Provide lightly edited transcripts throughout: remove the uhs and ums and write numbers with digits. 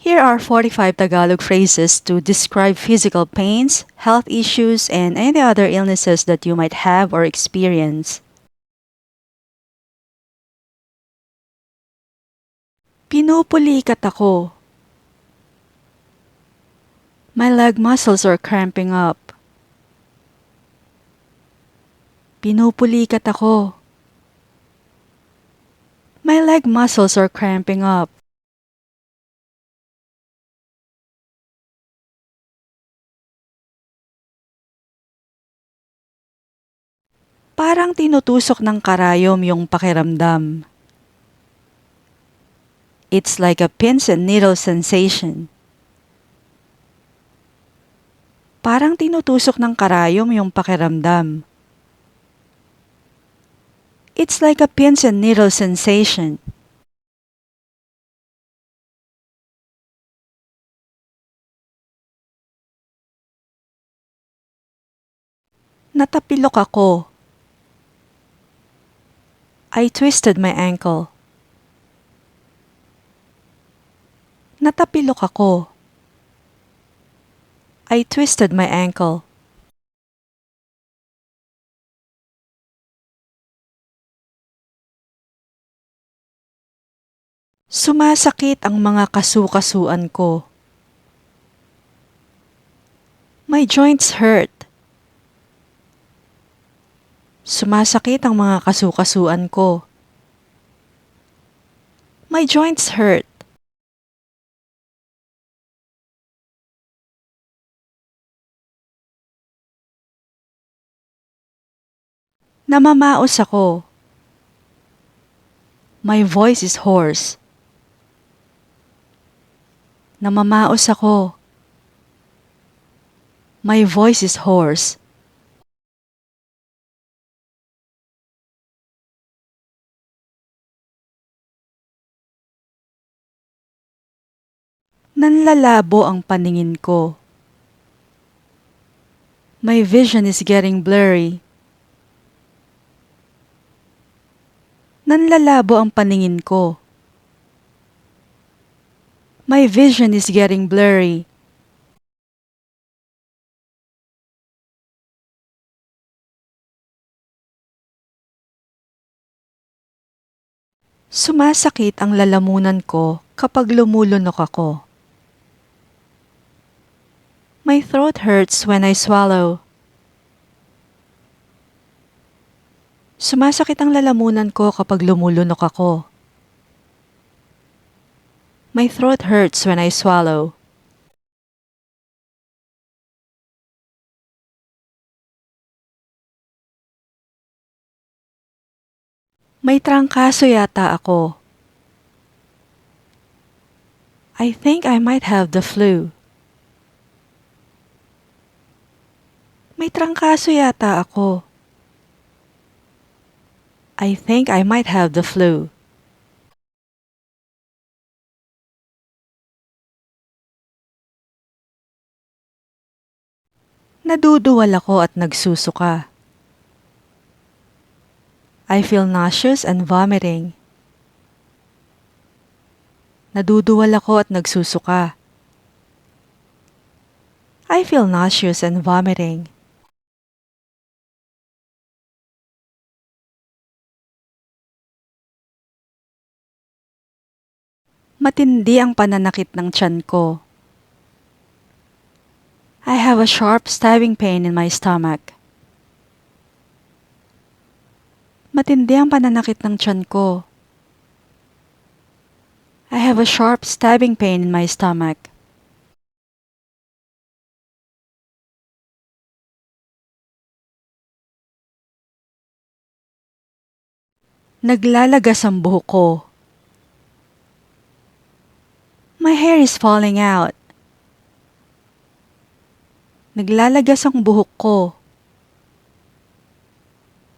Here are 45 Tagalog phrases to describe physical pains, health issues, and any other illnesses that you might have or experience. Pinupulikat ako. My leg muscles are cramping up. Pinupulikat ako. My leg muscles are cramping up. Parang tinutusok ng karayom yung pakiramdam. It's like a pins and needles sensation. Parang tinutusok ng karayom yung pakiramdam. It's like a pins and needles sensation. Natapilok ako. I twisted my ankle. Natapilok ako. I twisted my ankle. Sumasakit ang mga kasukasuan ko. My joints hurt. Sumasakit ang mga kasukasuan ko. My joints hurt. Namamaos ako. My voice is hoarse. Namamaos ako. My voice is hoarse. Nanlalabo ang paningin ko. My vision is getting blurry. Nanlalabo ang paningin ko. My vision is getting blurry. Sumasakit ang lalamunan ko kapag lumulunok ako. My throat hurts when I swallow. Sumasakit ang lalamunan ko kapag lumulunok ako. My throat hurts when I swallow. May trangkaso yata ako. I think I might have the flu. May trangkaso yata ako. I think I might have the flu. Naduduwal ako at nagsusuka. I feel nauseous and vomiting. Naduduwal ako at nagsusuka. I feel nauseous and vomiting. Matindi ang pananakit ng tiyan ko. I have a sharp stabbing pain in my stomach. Matindi ang pananakit ng tiyan ko. I have a sharp stabbing pain in my stomach. Naglalagas ang buhok ko. My hair is falling out. Naglalagas ang buhok ko.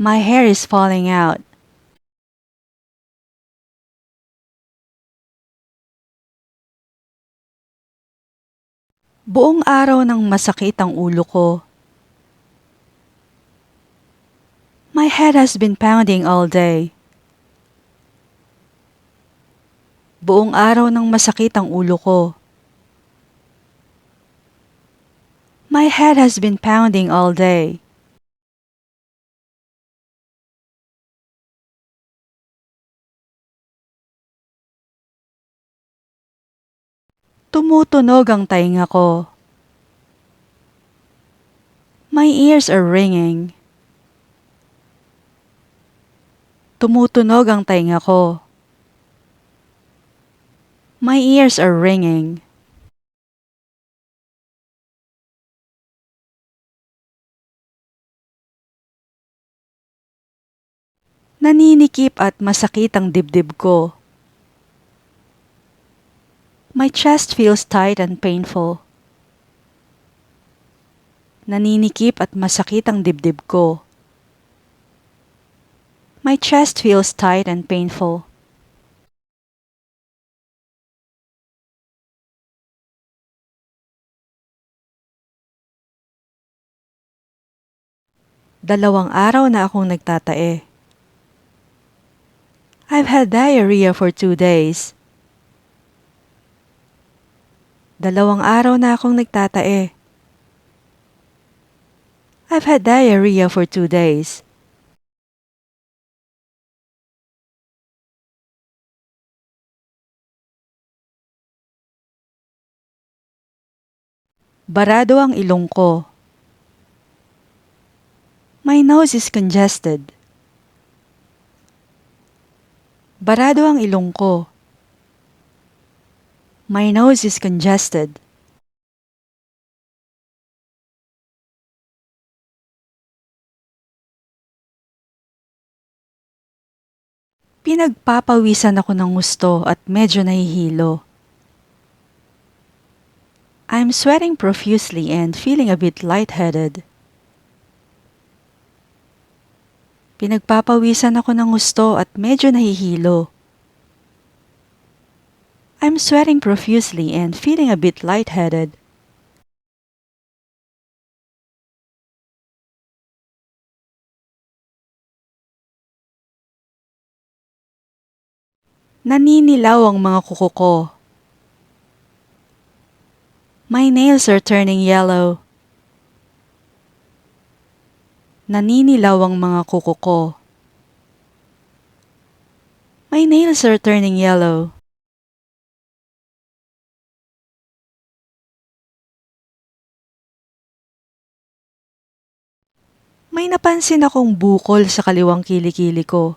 My hair is falling out. Buong araw nang masakit ang ulo ko. My head has been pounding all day. Buong araw nang masakit ang ulo ko. My head has been pounding all day. Tumutunog ang tainga ko. My ears are ringing. Tumutunog ang tainga ko. My ears are ringing. Naninikip at masakit ang dibdib ko. My chest feels tight and painful. Naninikip at masakit ang dibdib ko. My chest feels tight and painful. Dalawang araw na akong nagtatae. I've had diarrhea for 2 days. Dalawang araw na akong nagtatae. I've had diarrhea for 2 days. Barado ang ilong ko. My nose is congested. Barado ang ilong ko. My nose is congested. Pinagpapawisan ako ng gusto at medyo nahihilo. I'm sweating profusely and feeling a bit lightheaded. Pinagpapawisan ako ng gusto at medyo nahihilo. I'm sweating profusely and feeling a bit lightheaded. Naninilaw ang mga kuko ko. My nails are turning yellow. Naninilaw ang mga kuko ko. My nails are turning yellow. May napansin akong bukol sa kaliwang kilikili ko.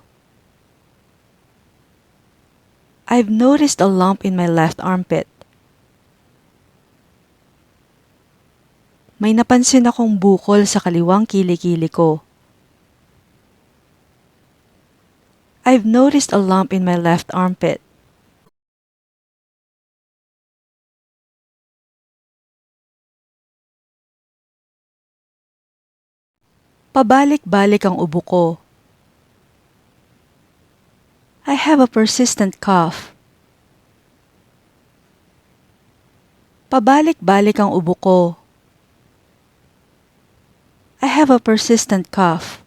I've noticed a lump in my left armpit. May napansin akong bukol sa kaliwang kilikili ko. I've noticed a lump in my left armpit. Pabalik-balik ang ubo ko. I have a persistent cough. Pabalik-balik ang ubo ko. I have a persistent cough.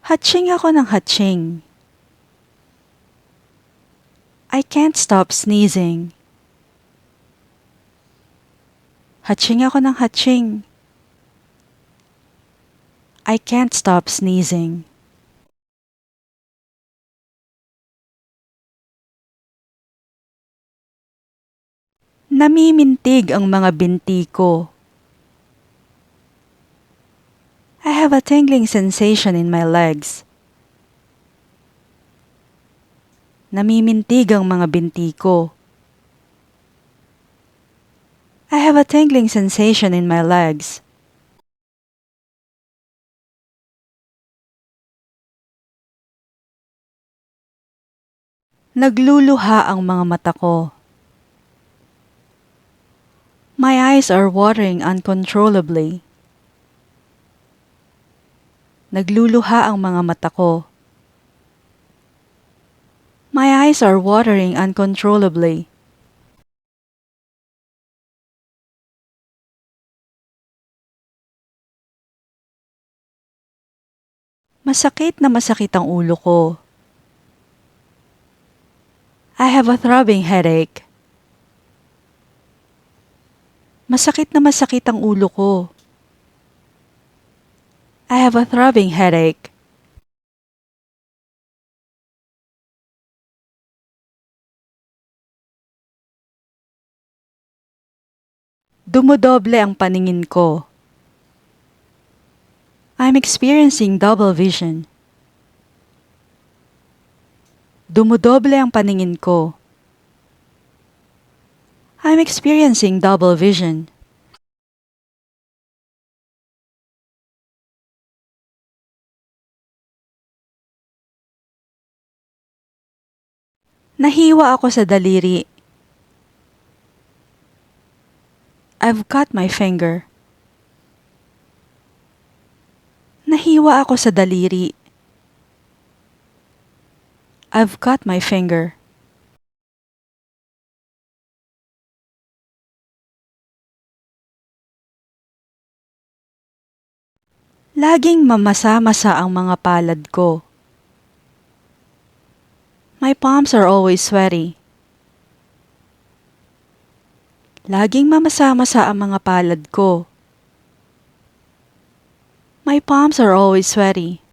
Hatching ako ng hatching. I can't stop sneezing. Hatching ako ng hatching. I can't stop sneezing. Namimintig ang mga binti ko. I have a tingling sensation in my legs. Namimintig ang mga binti ko. I have a tingling sensation in my legs. Nagluluha ang mga mata ko. My eyes are watering uncontrollably. Nagluluha ang mga mata ko. My eyes are watering uncontrollably. Masakit na masakit ang ulo ko. I have a throbbing headache. Masakit na masakit ang ulo ko. I have a throbbing headache. Dumodoble ang paningin ko. I'm experiencing double vision. Dumodoble ang paningin ko. I'm experiencing double vision. Nahiwa ako sa daliri. I've cut my finger. Nahiwa ako sa daliri. I've cut my finger. Laging mamasa-masa ang mga palad ko. My palms are always sweaty. Laging mamasa-masa ang mga palad ko. My palms are always sweaty.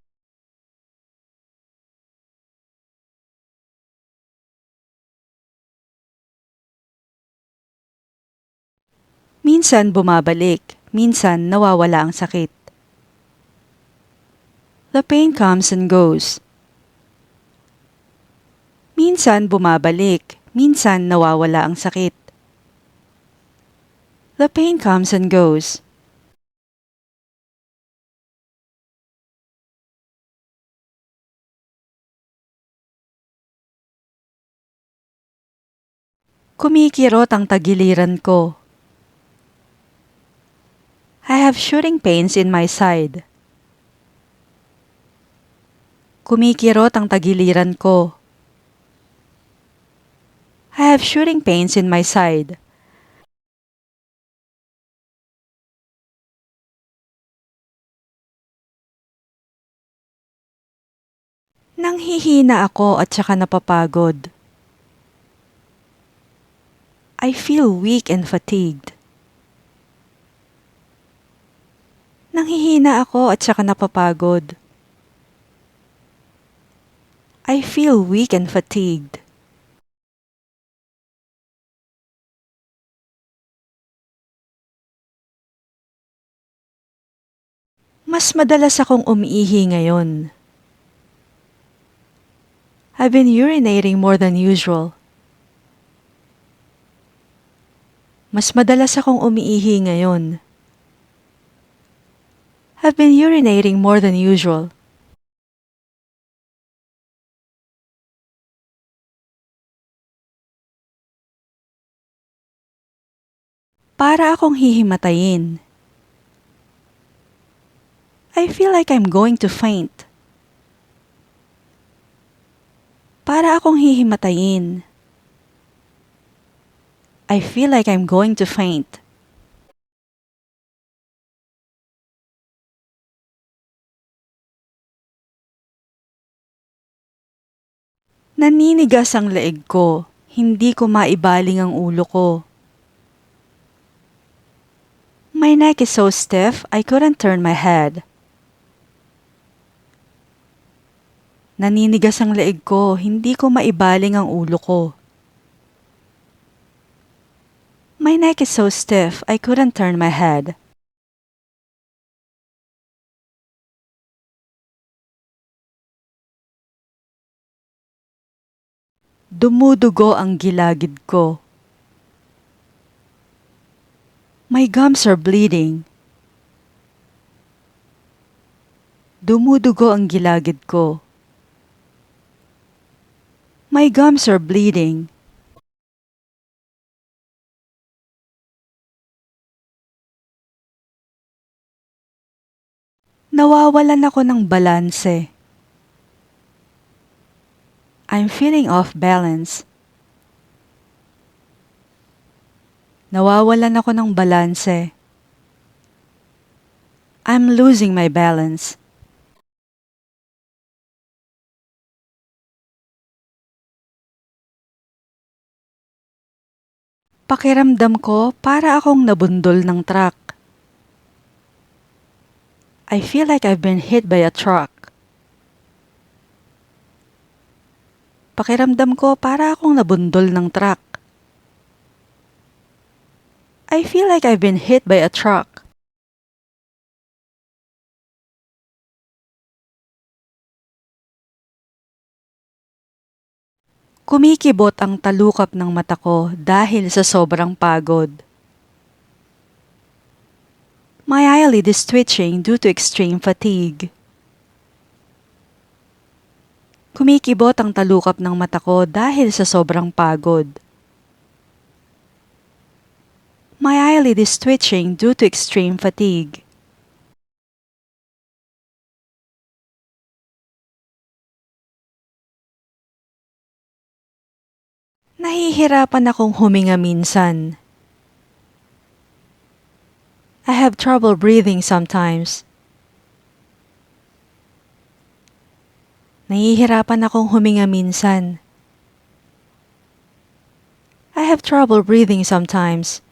Minsan bumabalik, minsan nawawala ang sakit. The pain comes and goes. Minsan bumabalik, minsan nawawala ang sakit. The pain comes and goes. Kumikirot ang tagiliran ko. I have shooting pains in my side. Kumikirot ang tagiliran ko. I have shooting pains in my side. Nanghihina ako at saka napapagod. I feel weak and fatigued. Nanghihina ako at saka napapagod. I feel weak and fatigued. Mas madalas akong umiihi ngayon. I've been urinating more than usual. Mas madalas akong umiihi ngayon. I've been urinating more than usual. Para akong hihimatayin. I feel like I'm going to faint. Para akong hihimatayin. I feel like I'm going to faint. Naninigas ang leeg ko. Hindi ko maibaling ang ulo ko. My neck is so stiff, I couldn't turn my head. Naninigas ang leeg ko, hindi ko maibaling ang ulo ko. My neck is so stiff, I couldn't turn my head. Dumudugo ang gilagid ko. My gums are bleeding. Dumudugo ang gilagid ko. My gums are bleeding. Nawawalan ako ng balanse. I'm feeling off balance. Nawawalan ako ng balanse. I'm losing my balance. Pakiramdam ko para akong nabundol ng truck. I feel like I've been hit by a truck. Pakiramdam ko para akong nabundol ng truck. I feel like I've been hit by a truck. Kumikibot ang talukap ng mata ko dahil sa sobrang pagod. My eyelid is twitching due to extreme fatigue. Kumikibot ang talukap ng mata ko dahil sa sobrang pagod. My eyelid is twitching due to extreme fatigue. Nahihirapan akong huminga minsan. I have trouble breathing sometimes. Nahihirapan akong huminga minsan. I have trouble breathing sometimes.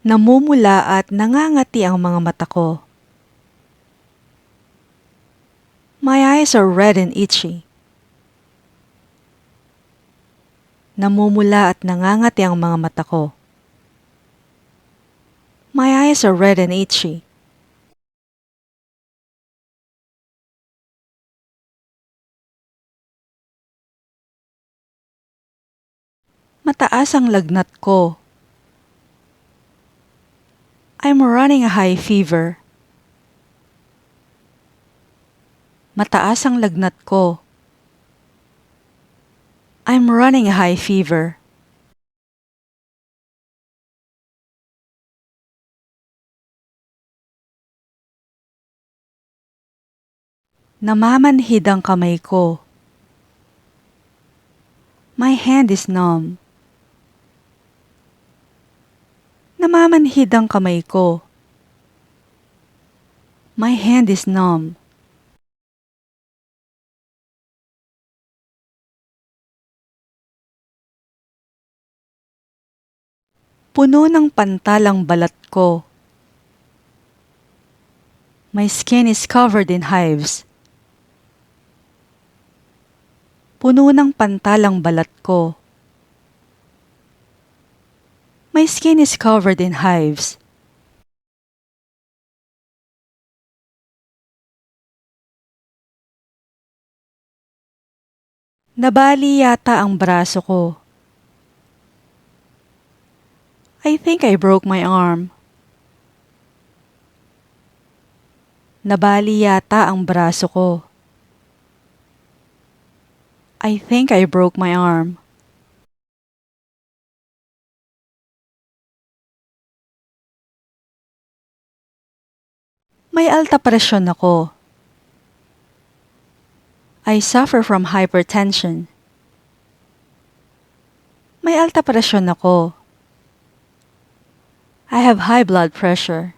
Namumula at nangangati ang mga mata ko. My eyes are red and itchy. Namumula at nangangati ang mga mata ko. My eyes are red and itchy. Mataas ang lagnat ko. I'm running a high fever. Mataas ang lagnat ko. I'm running a high fever. Namamanhid ang kamay ko. My hand is numb. Namamanhid ang kamay ko. My hand is numb. Puno ng pantal ang balat ko. My skin is covered in hives. Puno ng pantal ang balat ko. My skin is covered in hives. Nabali yata ang braso ko. I think I broke my arm. Nabali yata ang braso ko. I think I broke my arm. May alta presyon ako. I suffer from hypertension. May alta presyon ako. I have high blood pressure.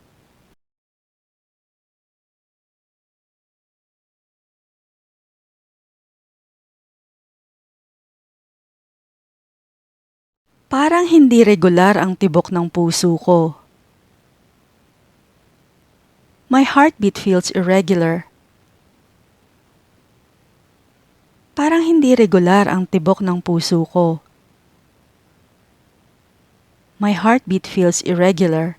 Parang hindi regular ang tibok ng puso ko. My heartbeat feels irregular. Parang hindi regular ang tibok ng puso ko. My heartbeat feels irregular.